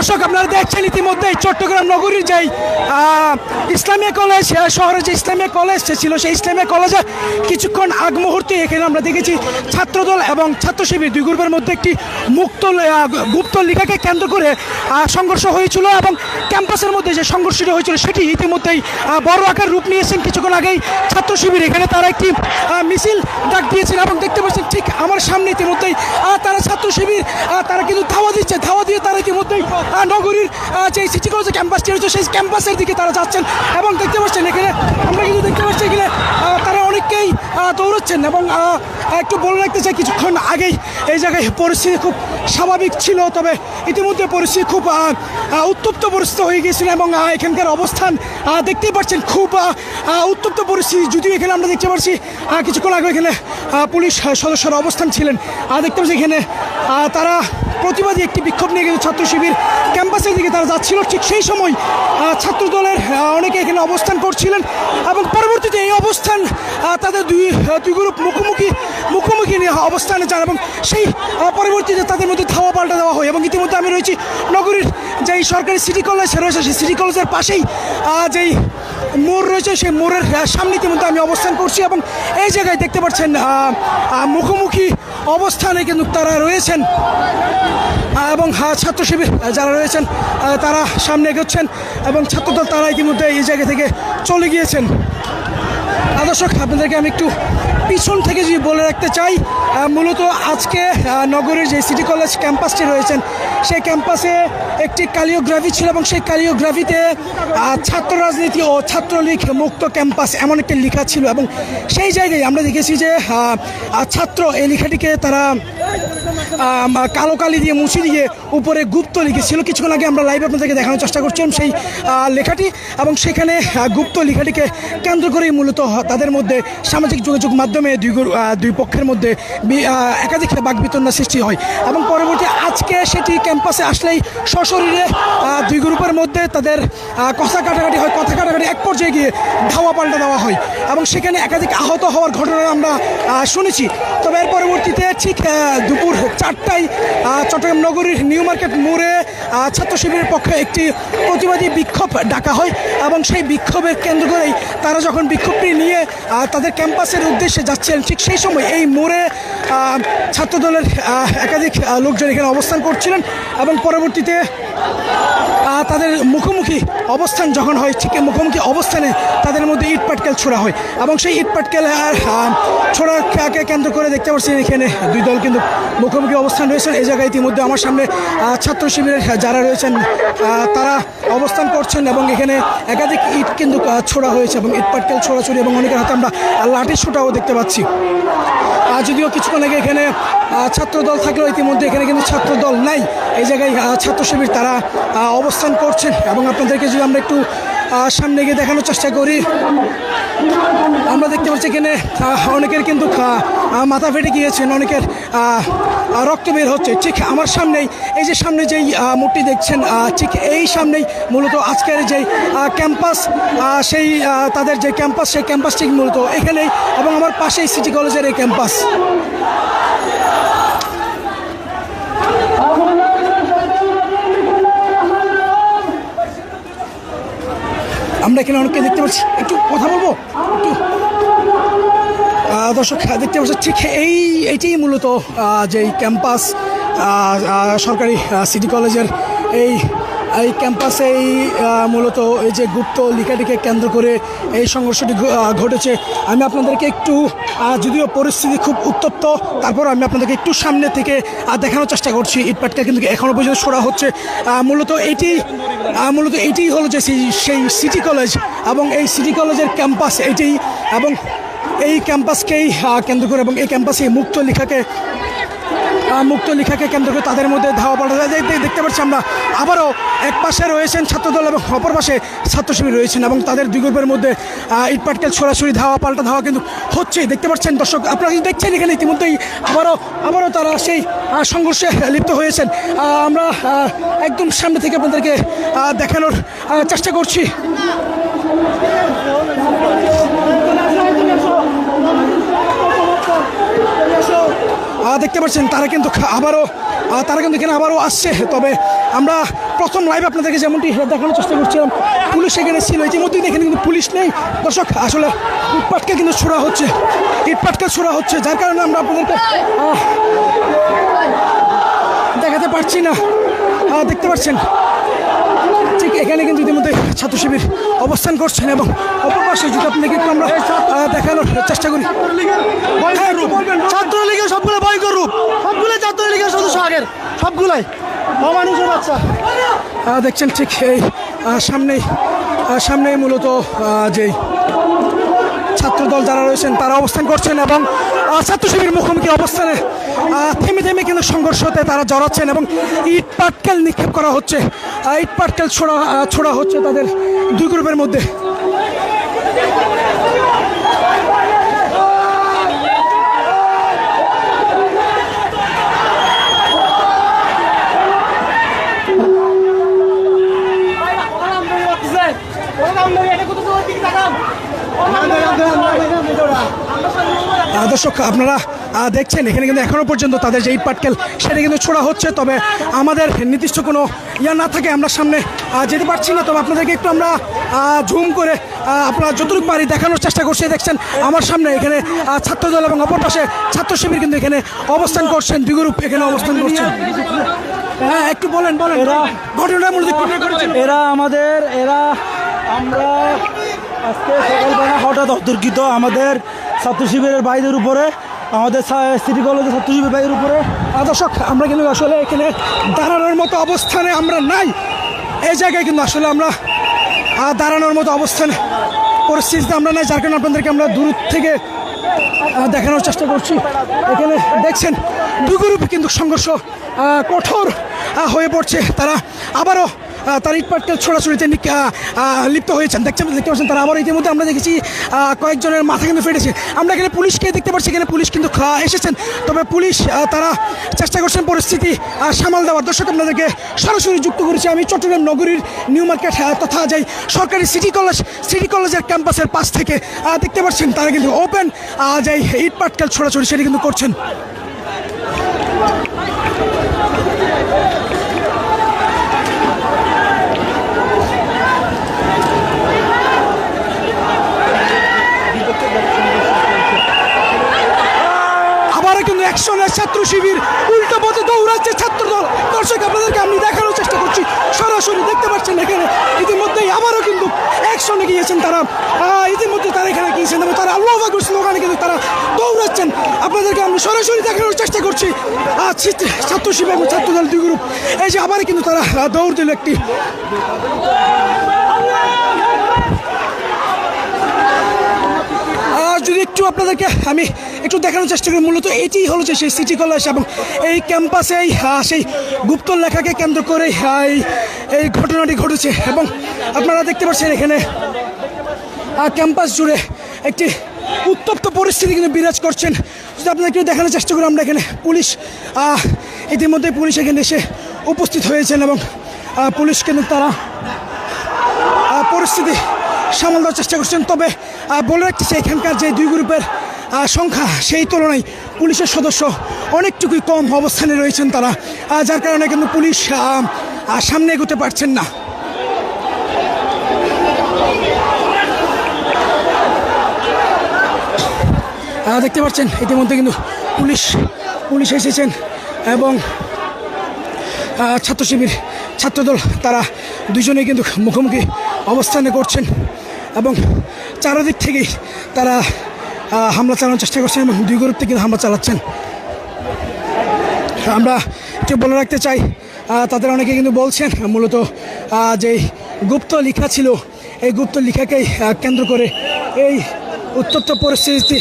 দর্শক আপনারা দেখছেন ইতিমধ্যে চট্টগ্রাম নগরীর যেই ইসলামিয়া কলেজ শহরে যে ইসলামিয়া কলেজ ছিল সেই ইসলামিয়া কলেজে কিছুক্ষণ আগ মুহূর্তে এখানে আমরা দেখেছি ছাত্রদল এবং ছাত্র শিবির দুই গ্রুপের মধ্যে একটি গুপ্ত লেখাকে কেন্দ্র করে সংঘর্ষ হয়েছিল এবং ক্যাম্পাসের মধ্যে যে সংঘর্ষটি হয়েছিল সেটি ইতিমধ্যেই বড় আকার রূপ নিয়েছেন। কিছুক্ষণ আগেই ছাত্র শিবির এখানে তারা একটি মিছিল ডাক দিয়েছেন এবং দেখতে পাচ্ছেন ঠিক আমার সামনে ইতিমধ্যেই তারা ছাত্র শিবির তারা কিন্তু ধাওয়া দিয়ে তারা ইতিমধ্যেই নগরীর যে সিটি কলেজের ক্যাম্পাসটি রয়েছে সেই ক্যাম্পাসের দিকে তারা যাচ্ছেন এবং দেখতে পাচ্ছেন এখানে আমরা কিন্তু দেখতে পাচ্ছি এখানে তারা অনেককেই দৌড়চ্ছেন এবং একটু বলে রাখতে চাই কিছুক্ষণ আগেই এই জায়গায় পরিস্থিতি খুব স্বাভাবিক ছিল, তবে ইতিমধ্যে পরিস্থিতি খুব উত্তপ্ত পরিস্থিতি হয়ে গিয়েছিল এবং এখানকার অবস্থান দেখতেই পাচ্ছেন খুব উত্তপ্ত পরিস্থিতি। যদিও এখানে আমরা দেখতে পাচ্ছি কিছুক্ষণ আগে এখানে পুলিশ সদস্যরা অবস্থান ছিলেন, দেখতে পাচ্ছি এখানে তারা প্রতিবাদী একটি বিক্ষোভ নিয়ে কিন্তু ছাত্র শিবির ক্যাম্পাসের দিকে তারা যাচ্ছিল। ঠিক সেই সময় ছাত্র দলের অনেকে এখানে অবস্থান করছিলেন এবং পরবর্তীতে এই অবস্থান তাদের দুই গ্রুপ মুখোমুখি নিয়ে অবস্থানে যান এবং সেই পরবর্তীতে তাদের মধ্যে ধাওয়া পাল্টা দেওয়া হয় এবং ইতিমধ্যে আমি রয়েছি নগরীর যেই সরকারি সিটি কলেজ রয়েছে সেই সিটি কলেজের পাশেই যেই মোড় রয়েছে সেই মোড়ের সামনে ইতিমধ্যে আমি অবস্থান করছি এবং এই জায়গায় দেখতে পাচ্ছেন মুখোমুখি অবস্থানে কিন্তু তারা রয়েছেন এবং ছাত্র শিবির যারা রয়েছেন তারা সামনে এগোচ্ছেন এবং ছাত্রদল তারা ইতিমধ্যে এই জায়গা থেকে চলে গিয়েছেন। দর্শক আপনাদেরকে আমি একটু পিছন থেকে যদি বলে রাখতে চাই, মূলত আজকে নগরের যে সিটি কলেজ ক্যাম্পাসটি রয়েছেন সেই ক্যাম্পাসে একটি কালিওগ্রাফি ছিল এবং সেই কালিওগ্রাফিতে ছাত্র রাজনীতি ও ছাত্রলীগ মুক্ত ক্যাম্পাস এমন একটি লেখা ছিল এবং সেই জায়গায় আমরা দেখেছি যে ছাত্র এই লেখাটিকে তারা কালো কালি দিয়ে মুছে দিয়ে উপরে গুপ্ত লিখেছিল। কিছুক্ষণ আগে আমরা লাইভ আপনাদেরকে দেখানোর চেষ্টা করছিলাম সেই লেখাটি এবং সেখানে গুপ্ত লেখাটিকে কেন্দ্র করেই মূলত তাদের মধ্যে সামাজিক যোগাযোগ মাধ্যমে দুই পক্ষের মধ্যে একাধিক বাকবিতণ্ডা সৃষ্টি হয় এবং পরবর্তী আজকে সেটি ক্যাম্পাসে আসলেই সশরীরে দুই গ্রুপের মধ্যে তাদের কথা কাটাকাটি হয়, কথা কাটাকাটি এক পর্যায়ে গিয়ে ধাওয়া পাল্টা দেওয়া হয় এবং সেখানে একাধিক আহত হওয়ার ঘটনা আমরা শুনেছি। তবে এর পরবর্তীতে ঠিক দুপুর 4টায় চট্টগ্রাম নগরীর নিউ মার্কেট মোড়ে ছাত্র শিবিরের পক্ষে একটি প্রতিবাদী বিক্ষোভ ডাকা হয় এবং সেই বিক্ষোভের কেন্দ্র করেই তারা যখন বিক্ষোভটি নিয়ে তাদের ক্যাম্পাসের উদ্দেশ্যে যাচ্ছিলেন ঠিক সেই সময় এই মোড়ে ছাত্রদলের একাধিক লোকজন এখানে অবস্থান করছিলেন এবং পরবর্তীতে তাদের মুখোমুখি অবস্থান যখন হয় ঠিক মুখোমুখি অবস্থানে তাদের মধ্যে ইট পাটকেল ছোড়া হয় এবং সেই ইট পাটকেল ছোড়াকে কেন্দ্র করে দেখতে পাচ্ছেন এখানে দুই দল কিন্তু মুখোমুখি অবস্থান রয়েছেন। এই জায়গায় ইতিমধ্যে আমার সামনে ছাত্র শিবিরের যারা রয়েছেন তারা অবস্থান করছেন এবং এখানে একাধিক ইট কিন্তু ছোড়া হয়েছে এবং ইট পাটকেল ছোড়াছড়ি এবং অনেকের হাতে আমরা লাঠি ছোটাও দেখতে পাচ্ছি। যদিও কিছুক্ষণ আগে এখানে ছাত্রদল থাকলেও ইতিমধ্যে এখানে কিন্তু ছাত্রদল নাই, এই জায়গায় ছাত্র শিবির তারা অবস্থান করছেন এবং আপনাদেরকে যদি আমরা একটু সামনে গিয়ে দেখানোর চেষ্টা করি আমরা দেখতে পাচ্ছি এখানে অনেকের কিন্তু মাথা ফেটে গিয়েছেন, অনেকের রক্ত বের হচ্ছে। ঠিক আমার সামনেই এই যে সামনে যেই মূর্তি দেখছেন ঠিক এই সামনেই মূলত আজকের যেই ক্যাম্পাস সেই তাদের যে ক্যাম্পাস সেই ক্যাম্পাস ঠিক মূলত এখানেই এবং আমার পাশেই সিটি কলেজের এই ক্যাম্পাস। আমরা এখানে অনেককে দেখতে পাচ্ছি, একটু কথা বলবো একটু দর্শক দেখতে পাচ্ছি ঠিক এইটাই মূলত যেই ক্যাম্পাস সরকারি সিটি কলেজের এই ক্যাম্পাসেই মূলত এই যে গুপ্ত লেখাটিকে কেন্দ্র করে এই সংঘর্ষটি ঘটেছে। আমি আপনাদেরকে একটু যদিও পরিস্থিতি খুব উত্তপ্ত তারপর আমি আপনাদেরকে একটু সামনে থেকে দেখানোর চেষ্টা করছি। ইটপাটটা কিন্তু এখনও পর্যন্ত ছোড়া হচ্ছে। মূলত এইটি হলো যে সেই সিটি কলেজ এবং এই সিটি কলেজের ক্যাম্পাস এইটাই এবং এই ক্যাম্পাসকেই কেন্দ্র করে এবং এই ক্যাম্পাসে মুক্ত লেখাকে কেন্দ্র করে তাদের মধ্যে ধাওয়া পাল্টা দেখতে পাচ্ছি আমরা। আবারও এক পাশে রয়েছেন ছাত্রদল এবং অপর পাশে ছাত্র শিবির রয়েছেন এবং তাদের দুই গ্রুপের মধ্যে ইটপাটকেল ছোড়াছড়ি ধাওয়া পাল্টা ধাওয়া কিন্তু হচ্ছেই দেখতে পাচ্ছেন দর্শক। আপনারা কিন্তু দেখছেন এখানে ইতিমধ্যেই আবারও তারা সেই সংঘর্ষে লিপ্ত হয়েছেন। আমরা একদম সামনে থেকে আপনাদেরকে দেখানোর চেষ্টা করছি। দেখতে পাচ্ছেন তারা কিন্তু এখানে আবারও আসছে, তবে আমরা প্রথম লাইভ আপনাদেরকে যেমনটি দেখানোর চেষ্টা করছিলাম, পুলিশ এখানে ছিল, ইতিমধ্যেই দেখেন কিন্তু পুলিশ নেই। দর্শক আসলে ইটপাটকেল কিন্তু ছোড়া হচ্ছে, ইটপাটকেল ছোড়া হচ্ছে, যার কারণে আমরা আপনাদেরকে দেখাতে পারছি না। দেখতে পাচ্ছেন ঠিক এখানে কিন্তু ইতিমধ্যে ছাত্র শিবির অবস্থান করছেন এবং অপর পাশে যদি আপনাকে একটু আমরা দেখানোর চেষ্টা করি, ছাত্রলীগের সবগুলো ভয়ঙ্কর রূপ, সবগুলো ছাত্রলীগের সদস্য আগের সবগুলাই অমানুষের বাচ্চা। দেখছেন ঠিক এই সামনেই মূলত যে ছাত্রদল যারা রয়েছেন তারা অবস্থান করছেন এবং ছাত্র শিবির মুখোমুখি অবস্থানে থেমে থেমে কিন্তু সংঘর্ষতে তারা জড়াচ্ছেন এবং ইট পাটকেল নিক্ষেপ করা হচ্ছে, ইট পাটকেল ছোড়া হচ্ছে তাদের দুই গ্রুপের মধ্যে। দর্শক আপনারা দেখছেন এখানে কিন্তু এখনো পর্যন্ত তাদের যে ইট পাটকেল সেটা কিন্তু ছোড়া হচ্ছে, তবে আমাদের নির্দিষ্ট কোনো না থাকে আমরা সামনে যেতে পারছি না। তবে আপনাদেরকে একটু আমরা জুম করে আপনারা যতটুকু পারি দেখানোর চেষ্টা করছি। দেখছেন আমার সামনে এখানে ছাত্রদল এবং অপর পাশে ছাত্র শিবির কিন্তু এখানে অবস্থান করছেন, দুই গ্রুপ এখানে অবস্থান করছেন। হ্যাঁ একটু বলেন ঘটনার মধ্যে এরা আমরা আজকে সকালবেলা হঠাৎ অতর্কিত আমাদের ছাত্র শিবিরের ভাইদের উপরে, আমাদের সিটি কলেজের ছাত্র শিবির ভাইদের উপরে। দর্শক আমরা কিন্তু আসলে এখানে দাঁড়ানোর মতো অবস্থানে আমরা নাই, এই জায়গায় কিন্তু আসলে আমরা দাঁড়ানোর মতো অবস্থানে পরিস্থিতিতে আমরা নাই, যার কারণে আপনাদেরকে আমরা দূর থেকে দেখানোর চেষ্টা করছি। এখানে দেখছেন দুই গ্রুপে কিন্তু সংঘর্ষ কঠোর হয়ে পড়ছে, তারা আবারও তার ইট পাটকেল ছোড়াছুড়িতে লিপ্ত হয়েছেন। দেখতে পাচ্ছেন তারা আবার ইতিমধ্যে আমরা দেখেছি কয়েকজনের মাথা কিন্তু ফেটেছে। আমরা এখানে পুলিশকে দেখতে পাচ্ছি, এখানে পুলিশ কিন্তু এসেছেন, তবে পুলিশ তারা চেষ্টা করছেন পরিস্থিতি সামাল দেওয়ার। দর্শক আপনাদেরকে সরাসরি যুক্ত করেছি আমি চট্টগ্রাম নগরীর নিউ মার্কেট তথা যাই সরকারি সিটি কলেজের ক্যাম্পাসের পাশ থেকে। দেখতে পাচ্ছেন তারা কিন্তু ওপেন যাই ইট পাটকেল ছোড়াছুড়ি সেটি কিন্তু করছেন। কিন্তু অ্যাকশনের ছাত্র শিবির উল্টো পথে দৌড়াচ্ছে ছাত্রদল। দর্শক আপনাদেরকে আমি দেখানোর চেষ্টা করছি, সরাসরি দেখতে পাচ্ছেন এখানে ইতিমধ্যেই আবারও কিন্তু অ্যাকশনে গিয়েছেন তারা, ইতিমধ্যে তারা এখানে গিয়েছেন এবং তারা আল্লাহু আকবার স্লোগানে কিন্তু তারা দৌড়াচ্ছেন। আপনাদেরকে আমি সরাসরি দেখানোর চেষ্টা করছি ছাত্র শিবির এবং ছাত্রদল দুই গ্রুপ এই যে আবার কিন্তু তারা দৌড় দিল একটি। যদি একটু আপনাদেরকে আমি একটু দেখানোর চেষ্টা করি, মূলত এটি হলো যে সেই সিটি কলেজ এবং এই ক্যাম্পাসে সেই গুপ্ত লেখাকে কেন্দ্র করে এই ঘটনাটি ঘটেছে এবং আপনারা দেখতে পাচ্ছেন এখানে ক্যাম্পাস জুড়ে একটি উত্তপ্ত পরিস্থিতি কিন্তু বিরাজ করছেন। যদি আপনাদেরকে দেখানোর চেষ্টা করি, আমরা এখানে পুলিশ ইতিমধ্যে পুলিশ এখানে এসে উপস্থিত হয়েছেন এবং পুলিশ কিন্তু তারা পরিস্থিতি সামাল দেওয়ার চেষ্টা করছেন। তবে বলে রাখতেছি এখানকার যে দুই গ্রুপের সংখ্যা সেই তুলনায় পুলিশের সদস্য অনেকটুকুই কম অবস্থানে রয়েছেন তারা, যার কারণে কিন্তু পুলিশ সামনে এগোতে পারছেন না। দেখতে পাচ্ছেন ইতিমধ্যে কিন্তু পুলিশ এসেছেন এবং ছাত্র শিবির ছাত্রদল তারা দুজনেই কিন্তু মুখোমুখি অবস্থানে করছেন এবং চারদিক থেকেই তারা হামলা চালানোর চেষ্টা করছেন এবং দুই গ্রুপ থেকে হামলা চালাচ্ছেন। আমরা একটু বলে রাখতে চাই তাদের অনেকে কিন্তু বলছেন মূলত যে গুপ্ত লেখা ছিল এই গুপ্ত লেখাকেই কেন্দ্র করে এই উত্তপ্ত পরিস্থিতি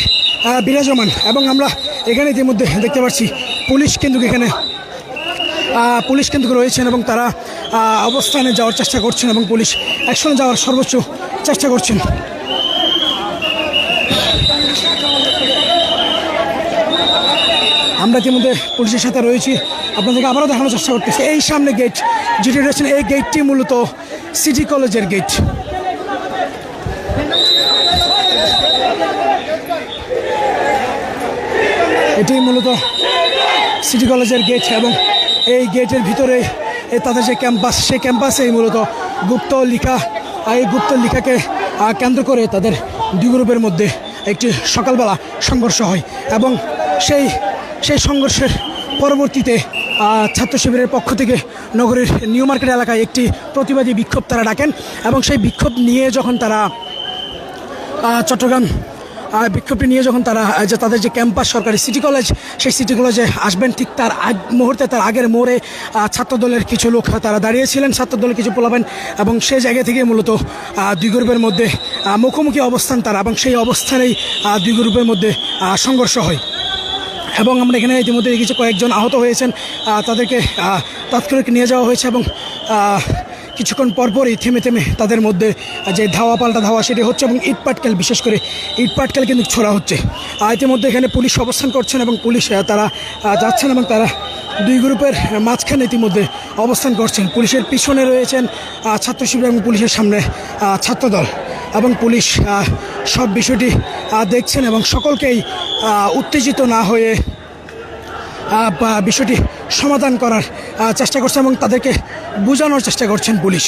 বিরাজমান এবং আমরা এখানে ইতিমধ্যে দেখতে পাচ্ছি পুলিশ কিন্তু রয়েছেন এবং তারা অবস্থানে যাওয়ার চেষ্টা করছেন এবং পুলিশ অ্যাকশনে যাওয়ার সর্বোচ্চ চেষ্টা করছেন। আমরা ইতিমধ্যে পুলিশের সাথে রয়েছি, আপনাদেরকে আবারও দেখানোর চেষ্টা করতেছি। এই সামনে গেট যেটি রয়েছেন এই গেটটি মূলত সিটি কলেজের গেট। এটি মূলত সিটি কলেজের গেট এবং এই গেটের ভিতরে তাদের যে ক্যাম্পাস, সেই ক্যাম্পাসেই মূলত গুপ্ত লিখা, এই গুপ্ত লিখাকে কেন্দ্র করে তাদের দুই গ্রুপের মধ্যে একটি সকালবেলা সংঘর্ষ হয় এবং সেই সংঘর্ষের পরবর্তীতে ছাত্র শিবিরের পক্ষ থেকে নগরীর নিউ মার্কেট এলাকায় একটি প্রতিবাদী বিক্ষোভ তারা ডাকেন এবং সেই বিক্ষোভ নিয়ে যখন তারা চট্টগ্রাম বিক্ষোভটি নিয়ে যখন তারা যে তাদের যে ক্যাম্পাস সরকারি সিটি কলেজ, সেই সিটি কলেজে আসবেন, ঠিক তার মুহূর্তে তার আগের মোড়ে ছাত্রদলের কিছু লোক তারা দাঁড়িয়েছিলেন, ছাত্রদলের কিছু পোলাবেন এবং সেই জায়গা থেকে মূলত দুই গ্রুপের মধ্যে মুখোমুখি অবস্থান তারা, এবং সেই অবস্থানেই দুই গ্রুপের মধ্যে সংঘর্ষ হয় এবং আমরা এখানে ইতিমধ্যে দেখেছি কয়েকজন আহত হয়েছেন, তাদেরকে তাৎক্ষণিক নিয়ে যাওয়া হয়েছে এবং কিছুক্ষণ পরপরই থেমে থেমে তাদের মধ্যে যে ধাওয়া পাল্টা ধাওয়া সেটি হচ্ছে এবং ইটপাটকেল, বিশেষ করে ইটপাটকেল কিন্তু ছোড়া হচ্ছে। ইতিমধ্যে এখানে পুলিশ অবস্থান করছেন এবং পুলিশ তারা যাচ্ছেন এবং তারা দুই গ্রুপের মাঝখানে ইতিমধ্যে অবস্থান করছেন। পুলিশের পিছনে রয়েছেন ছাত্র শিবির এবং পুলিশের সামনে ছাত্রদল, এবং পুলিশ সব বিষয়টি দেখছেন এবং সকলকেই উত্তেজিত না হয়ে বিষয়টি সমাধান করার চেষ্টা করছে এবং তাদেরকে বোঝানোর চেষ্টা করছেন পুলিশ।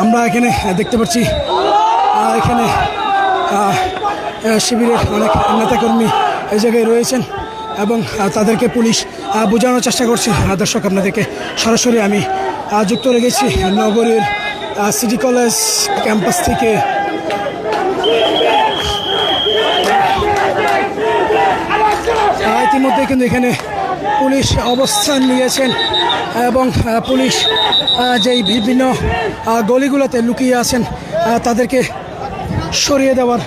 আমরা এখানে দেখতে পাচ্ছি এখানে শিবিরের অনেক নেতাকর্মী এই জায়গায় রয়েছেন এবং তাদেরকে পুলিশ বোঝানোর চেষ্টা করছে। দর্শক, আপনাদেরকে সরাসরি আমি যুক্ত রেখেছি নগরীর সিটি কলেজ ক্যাম্পাস থেকে। ইতিমধ্যে কিন্তু এখানে পুলিশ অবস্থান নিয়েছেন এবং পুলিশ যেই বিভিন্ন গলিগুলোতে লুকিয়ে আছেন তাদেরকে সরিয়ে দেওয়ার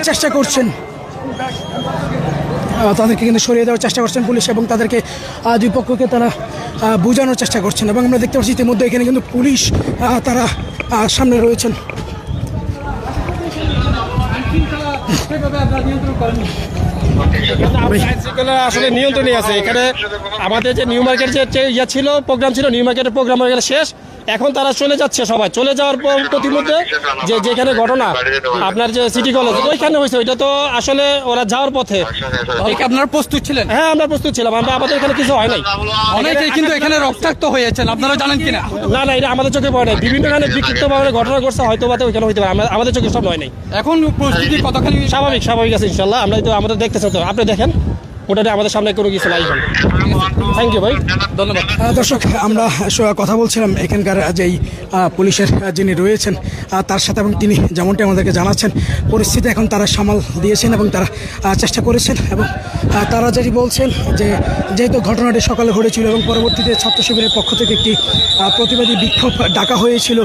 চেষ্টা করছেন, পুলিশ, এবং তাদেরকে দুই পক্ষকে তারা বোঝানোর চেষ্টা করছেন এবং আমরা দেখতে পাচ্ছি ইতিমধ্যে এখানে কিন্তু পুলিশ তারা সামনে রয়েছেন। আসলে নিয়ন্ত্রণে আছে এখানে। আমাদের যে নিউ মার্কেট যে ছিল প্রোগ্রাম ছিল, নিউ মার্কেটের প্রোগ্রাম হয়ে গেলে শেষ, এখন তারা চলে যাচ্ছে। সবাই চলে যাওয়ার প্রতিমধ্যে যেখানে ঘটনা আপনার যে সিটি কলেজ ওইখানে হয়েছে, ওইটা তো আসলে ওরা যাওয়ার পথে। আপনারা প্রস্তুত ছিলেন? হ্যাঁ, আমরা প্রস্তুত ছিলাম। আমাদের এখানে কিছু হয় নাই। অনেকেই কিন্তু এখানে রক্তাক্ত হয়েছেন, আপনারা জানেন কিনা? না, এটা আমাদের চোখে পড়ে নাই। বিভিন্ন খানে বিক্ষিপ্তভাবে ঘটনা ঘটছে, হয়তো বা ওইখানে হইতে পারে, আমাদের চোখে সব হয় নাই। এখন পরিস্থিতি কতখানি স্বাভাবিক আছে ইনশাল্লাহ। আমরা তো আমাদের দেখতেছেন, তো আপনি দেখেন ওটাতে আমাদের সামনে কোনো কিছু নাই। থ্যাংক ইউ ভাই, ধন্যবাদ। দর্শক, আমরা কথা বলছিলাম এখানকার যেই পুলিশের যিনি রয়েছেন তার সাথে, এবং তিনি যেমনটি আমাদেরকে জানাচ্ছেন পরিস্থিতি এখন তারা সামাল দিয়েছেন এবং তারা চেষ্টা করেছেন এবং তারা যেটি বলছেন যে যেহেতু ঘটনাটি সকালে ঘটেছিল এবং পরবর্তীতে ছাত্র শিবিরের পক্ষ থেকে একটি প্রতিবাদী বিক্ষোভ ডাকা হয়েছিল,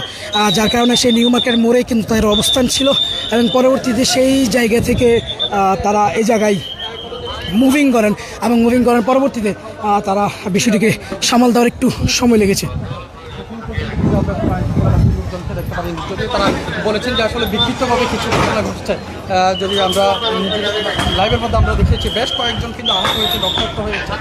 যার কারণে সেই নিউ মার্কেট মোড়ে কিন্তু তাদের অবস্থান ছিল এবং পরবর্তীতে সেই জায়গা থেকে তারা এই জায়গায় মুভিং করেন এবং মুভিং করার পরবর্তীতে তারা বিষয়টিকে সামাল দেওয়ার একটু সময় লেগেছে। তারা বলেছেন যে আসলে বিক্ষিপ্তভাবে কিছু ঘটনা ঘটছে। যদি আমরা লাইভের মধ্যে আমরা দেখেছি বেশ কয়েকজন কিন্তু আহত হয়েছে, রক্তাক্ত হয়েছে।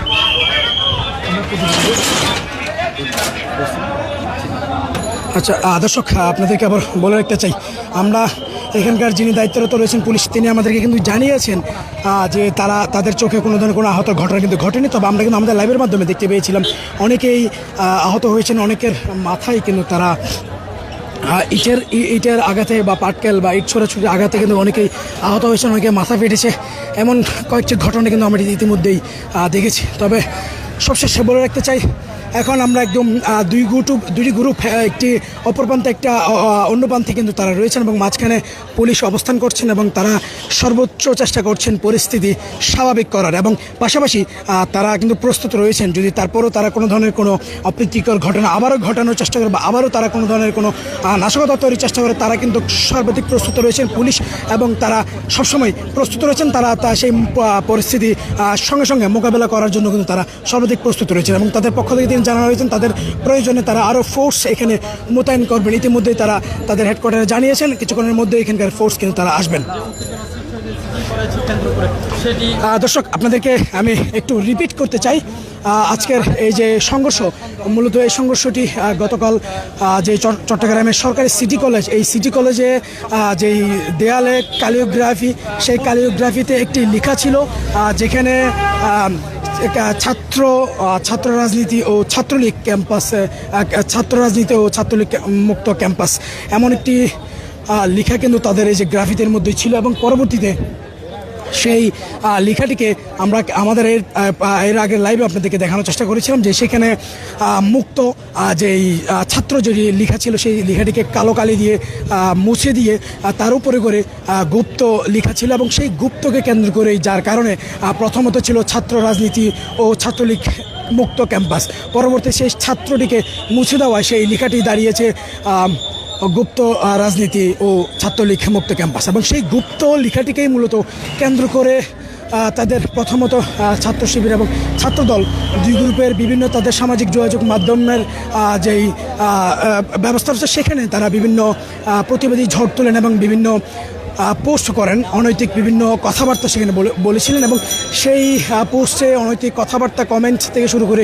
আচ্ছা দর্শক, আপনাদেরকে আবার বলে রাখতে চাই, আমরা এখানকার যিনি দায়িত্বরত রয়েছেন পুলিশ, তিনি আমাদেরকে কিন্তু জানিয়েছেন যে তাদের চোখে কোনো ধরনের কোনো আহত ঘটনা কিন্তু ঘটেনি। তবে আমরা কিন্তু আমাদের লাইভের মাধ্যমে দেখতে পেয়েছিলাম অনেকেই আহত হয়েছেন, অনেকের মাথায় কিন্তু তারা ইটের আঘাতে বা পাটকেল বা ইট ছোড়াছুটির আঘাতে কিন্তু অনেকেই আহত হয়েছেন, অনেকে মাথা ফেটেছে, এমন কয়েকটি ঘটনা কিন্তু আমরা ইতিমধ্যেই দেখেছি। তবে সবশেষে বলে রাখতে চাই, এখন আমরা একদম দুটি গ্রুপ একটি অপর প্রান্তে একটা অন্য প্রান্তে কিন্তু তারা রয়েছেন এবং মাঝখানে পুলিশ অবস্থান করছেন এবং তারা সর্বোচ্চ চেষ্টা করছেন পরিস্থিতি স্বাভাবিক করার, এবং পাশাপাশি তারা কিন্তু প্রস্তুত রয়েছেন যদি তারপরও তারা কোনো ধরনের কোনো অপ্রীতিকর ঘটনা আবারও ঘটানোর চেষ্টা করে বা আবারও তারা কোনো ধরনের কোনো নাশকতা তৈরির চেষ্টা করে, তারা কিন্তু সর্বাধিক প্রস্তুত রয়েছেন পুলিশ, এবং তারা সবসময় প্রস্তুত রয়েছেন। তারা সেই পরিস্থিতি সঙ্গে সঙ্গে মোকাবেলা করার জন্য কিন্তু তারা সর্বাধিক প্রস্তুত রয়েছেন এবং তাদের পক্ষ থেকে জানানো হয়েছেন তাদের প্রয়োজনে তারা আরও ফোর্স এখানে মোতায়েন করবেন। ইতিমধ্যেই তারা তাদের হেডকোয়ার্টারে জানিয়েছেন কিছুক্ষণের মধ্যে এখানকার ফোর্স কিন্তু তারা আসবেন। রয়েছে কেন্দ্র করে সেটি দর্শক আপনাদেরকে আমি একটু রিপিট করতে চাই আজকের এই যে সংঘর্ষ মূলত এই সংঘর্ষটি গতকাল যে চট্টগ্রামের সরকারি সিটি কলেজ এই সিটি কলেজে যেই দেয়ালে কালিওগ্রাফি সেই কালিওগ্রাফিতে একটি লেখা ছিল যেখানে ছাত্র রাজনীতি ও ছাত্রলীগ ক্যাম্পাস ছাত্র রাজনীতি ও ছাত্রলীগ মুক্ত ক্যাম্পাস এমন একটি লেখা কিন্তু তাদের এই যে গ্রাফিতের মধ্যে ছিল এবং পরবর্তীতে সেই লেখাটিকে আমরা আমাদের এর আগের লাইভে আপনাদেরকে দেখানোর চেষ্টা করেছিলাম যে সেখানে মুক্ত যেই ছাত্র যে লেখা ছিল সেই লেখাটিকে কালো কালি দিয়ে মুছে দিয়ে তার উপরে করে গুপ্ত লেখা ছিল এবং সেই গুপ্তকে কেন্দ্র করেই যার কারণে প্রথমত ছিল ছাত্র রাজনীতি ও ছাত্রলীগ মুক্ত ক্যাম্পাস পরবর্তী সেই ছাত্রটিকে মুছে দেওয়ায় সেই লেখাটি দাঁড়িয়েছে গুপ্ত রাজনীতি ও ছাত্রলীগ মুক্ত ক্যাম্পাস এবং সেই গুপ্ত লেখাটিকেই মূলত কেন্দ্র করে তাদের প্রথমত ছাত্র শিবির এবং ছাত্রদল দুই গ্রুপের বিভিন্ন তাদের সামাজিক যোগাযোগ মাধ্যমের যেই ব্যবস্থা রয়েছে সেখানে তারা বিভিন্ন প্রতিবাদী ঝড় তোলেন এবং বিভিন্ন পোস্ট করেন অনৈতিক বিভিন্ন কথাবার্তা সেখানে বলেছিলেন এবং সেই পোস্টে অনৈতিক কথাবার্তা কমেন্ট থেকে শুরু করে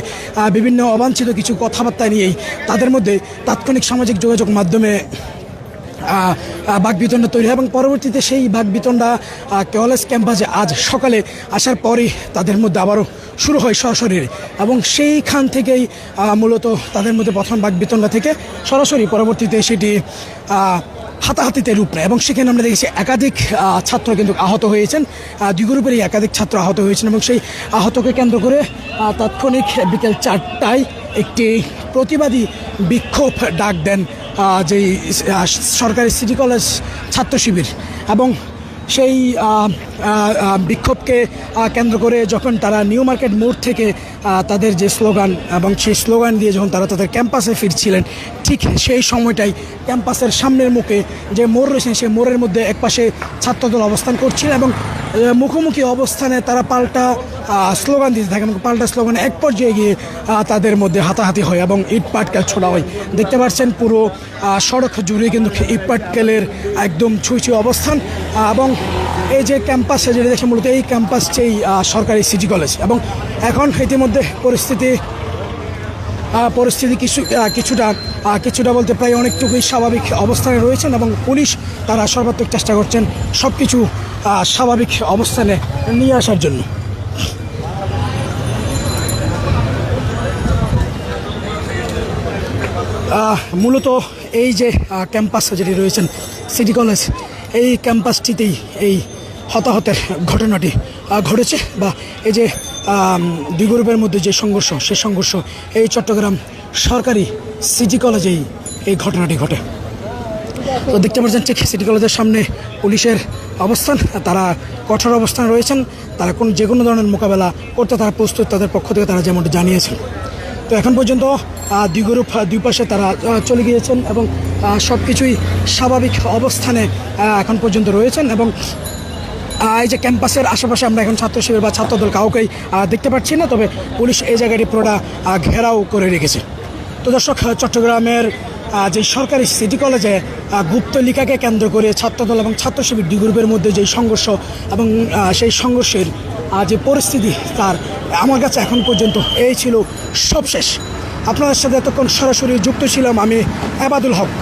বিভিন্ন অবাঞ্ছিত কিছু কথাবার্তা নিয়েই তাদের মধ্যে তাৎক্ষণিক সামাজিক যোগাযোগ মাধ্যমে বাকবিতণ্ডা তৈরি হয় এবং পরবর্তীতে সেই বাকবিতণ্ডা কলেজ ক্যাম্পাসে আজ সকালে আসার পরই তাদের মধ্যে আবারও শুরু হয় সরাসরি এবং সেইখান থেকেই মূলত তাদের মধ্যে প্রথম বাকবিতণ্ডা থেকে সরাসরি পরবর্তীতে সেটি হাতাহাতিতে রূপ নেয় এবং সেখানে আমরা দেখেছি একাধিক ছাত্র কিন্তু আহত হয়েছেন দুই গ্রুপেরই একাধিক ছাত্র আহত হয়েছেন এবং সেই আহতকে কেন্দ্র করে তাৎক্ষণিক বিকেল 4টায় একটি প্রতিবাদী বিক্ষোভ ডাক দেন যেই সরকারি সিটি কলেজ ছাত্র শিবির এবং সেই বিক্ষোভকে কেন্দ্র করে যখন তারা নিউ মার্কেট মোড় থেকে তাদের যে স্লোগান এবং সেই স্লোগান দিয়ে যখন তারা তাদের ক্যাম্পাসে ফিরছিলেন ঠিক সেই সময়টাই ক্যাম্পাসের সামনের মুখে যে মোড় রয়েছেন সেই মোড়ের মধ্যে একপাশে ছাত্রদল অবস্থান করছিল এবং মুখোমুখি অবস্থানে তারা পাল্টা স্লোগান দিতে থাকে এবং পাল্টা স্লোগানে এক পর্যায়ে গিয়ে তাদের মধ্যে হাতাহাতি হয় এবং ইট পাটকেল ছোড়া হয় দেখতে পাচ্ছেন পুরো সড়ক জুড়ে কিন্তু ইট পাটকেলের একদম ছুঁই অবস্থান এবং এই যে ক্যাম্পাসে যেটা দেখে মূলত এই ক্যাম্পাসটাই সরকারি সিটি কলেজ এবং এখন ইতিমধ্যে পরিস্থিতি কিছুটা বলতে প্রায় অনেকটুকুই স্বাভাবিক অবস্থানে রয়েছেন এবং পুলিশ তারা সর্বাত্মক চেষ্টা করছেন সব কিছু স্বাভাবিক অবস্থানে নিয়ে আসার জন্য মূলত এই যে ক্যাম্পাস যেটি রয়েছেন সিটি কলেজ এই ক্যাম্পাসটিতেই এই হতাহতের ঘটনাটি ঘটেছে বা এই যে দুই গ্রুপের মধ্যে যে সংঘর্ষ সে সংঘর্ষ এই চট্টগ্রাম সরকারি সিটি কলেজেই এই ঘটনাটি ঘটে তো দেখতে পাচ্ছেন ঠিক সিটি কলেজের সামনে পুলিশের অবস্থান তারা কঠোর অবস্থানে রয়েছেন তারা যে কোনো ধরনের মোকাবেলা করতে তারা প্রস্তুত তাদের পক্ষ থেকে তারা যেমনটি জানিয়েছেন তো এখন পর্যন্ত দুই গ্রুপ দুই পাশে তারা চলে গিয়েছেন এবং সব কিছুই স্বাভাবিক অবস্থানে এখন পর্যন্ত রয়েছেন এবং এই যে ক্যাম্পাসের আশেপাশে আমরা এখন ছাত্র শিবির বা ছাত্রদল কাউকেই দেখতে পাচ্ছি না তবে পুলিশ এই জায়গাটি পুরোটা ঘেরাও করে রেখেছে তো দর্শক চট্টগ্রামের যে সরকারি সিটি কলেজে গুপ্ত লিখাকে কেন্দ্র করে ছাত্রদল এবং ছাত্র শিবির দুই গ্রুপের মধ্যে যেই সংঘর্ষ এবং সেই সংঘর্ষের যে পরিস্থিতি তার আমার কাছে এখন পর্যন্ত এই ছিল সবশেষ আপনাদের সাথে এতক্ষণ সরাসরি যুক্ত ছিলাম আমি আবাদুল হক